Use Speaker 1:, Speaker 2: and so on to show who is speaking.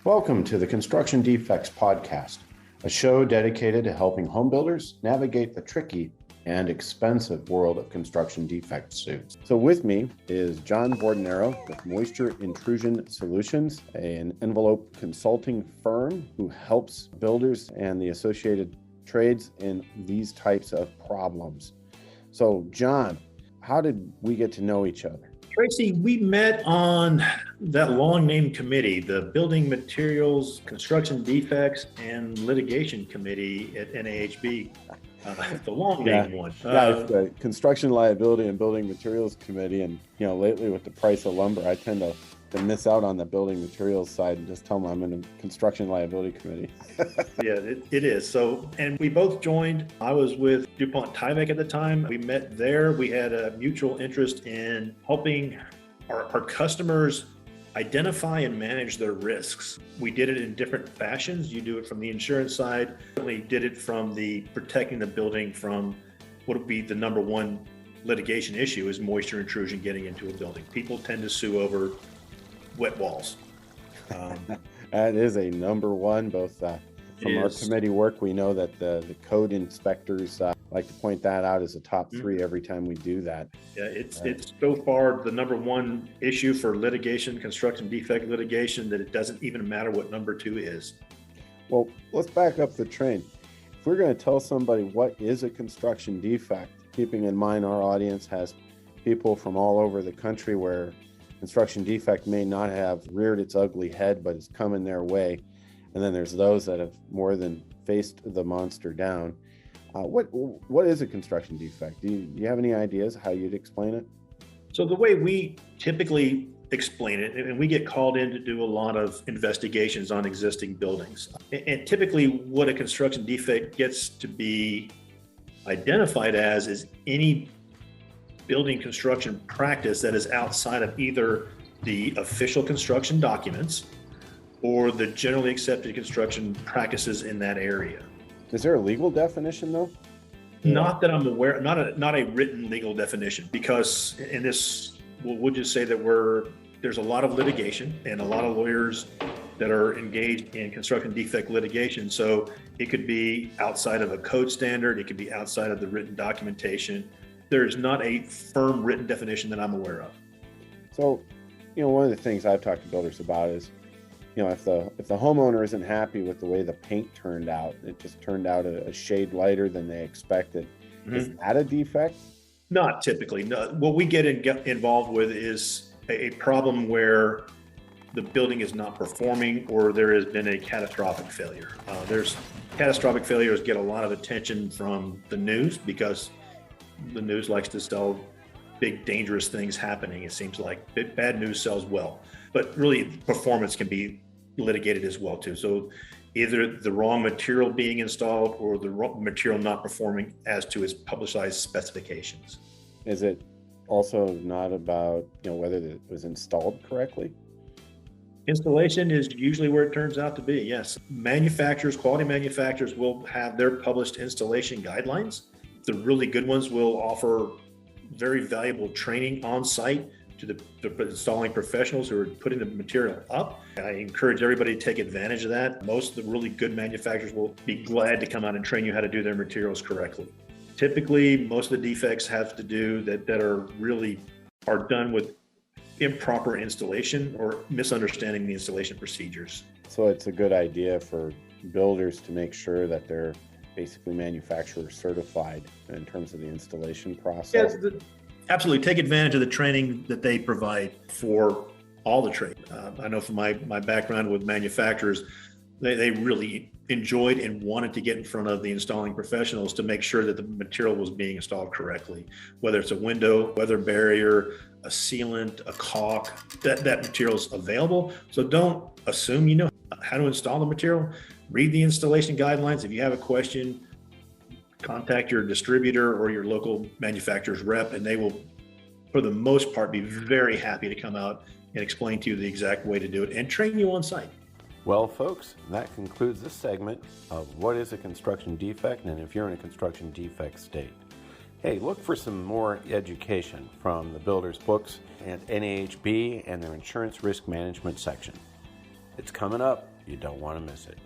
Speaker 1: Welcome to the Construction Defects Podcast, a show dedicated to helping home builders navigate the tricky and expensive world of construction defect suits. So with me is John Bordenero with Moisture Intrusion Solutions, an envelope consulting firm who helps builders and the associated trades in these types of problems. So John, how did we get to know each other?
Speaker 2: Treacy, we met on that long named committee, the Building Materials, Construction Defects, and Litigation Committee at NAHB. The long named one.
Speaker 1: It's the Construction Liability and Building Materials Committee. And, lately with the price of lumber, I tend to miss out on the building materials side and just tell them I'm in a Construction Liability Committee.
Speaker 2: Yeah, it is. So, and we both joined. I was with DuPont Tyvek at the time. We met there. We had a mutual interest in helping our customers identify and manage their risks. We did it in different fashions. You do it from the insurance side. We did it from the protecting the building from what would be the number one litigation issue is moisture intrusion getting into a building. People tend to sue over wet walls.
Speaker 1: That is a number one, both from our committee work. We know that the code inspectors like to point that out as a top three every time we do that.
Speaker 2: Yeah, it's so far the number one issue for litigation, construction defect litigation, that it doesn't even matter what number two is.
Speaker 1: Well, let's back up the train. If we're going to tell somebody what is a construction defect, keeping in mind our audience has people from all over the country where construction defect may not have reared its ugly head, but it's coming their way. And then there's those that have more than faced the monster down. What is a construction defect? Do you have any ideas how you'd explain it?
Speaker 2: So the way we typically explain it, and we get called in to do a lot of investigations on existing buildings. And typically what a construction defect gets to be identified as is any building construction practice that is outside of either the official construction documents or the generally accepted construction practices in that area.
Speaker 1: Is there a legal definition though?
Speaker 2: Not that I'm aware, not a written legal definition, because in this, we'll just say that there's a lot of litigation and a lot of lawyers that are engaged in construction defect litigation. So it could be outside of a code standard, it could be outside of the written documentation. There's not a firm written definition that I'm aware of.
Speaker 1: So, one of the things I've talked to builders about is, if the homeowner isn't happy with the way the paint turned out, it just turned out a shade lighter than they expected. Mm-hmm. Is that a defect?
Speaker 2: Not typically. No. What we get involved with is a problem where the building is not performing or there has been a catastrophic failure. Catastrophic failures get a lot of attention from the news because the news likes to sell big, dangerous things happening. It seems like bad news sells well, but really performance can be litigated as well too. So either the wrong material being installed or the material not performing as to its publicized specifications.
Speaker 1: Is it also not about, whether it was installed correctly?
Speaker 2: Installation is usually where it turns out to be, yes. Quality manufacturers will have their published installation guidelines. The really good ones will offer very valuable training on site to the installing professionals who are putting the material up. I encourage everybody to take advantage of that. Most of the really good manufacturers will be glad to come out and train you how to do their materials correctly. Typically, most of the defects have to do that are done with improper installation or misunderstanding the installation procedures.
Speaker 1: So it's a good idea for builders to make sure that they're basically manufacturer certified in terms of the installation process.
Speaker 2: Yeah, absolutely. Take advantage of the training that they provide for all the trade. I know from my background with manufacturers, they really enjoyed and wanted to get in front of the installing professionals to make sure that the material was being installed correctly, whether it's a window, weather barrier, a sealant, a caulk, that material is available. So don't assume you know how to install the material. Read the installation guidelines. If you have a question, contact your distributor or your local manufacturer's rep, and they will, for the most part, be very happy to come out and explain to you the exact way to do it and train you on site.
Speaker 1: Well, folks, that concludes this segment of what is a construction defect and if you're in a construction defect state. Hey, look for some more education from the builders' books and NAHB and their insurance risk management section. It's coming up. You don't want to miss it.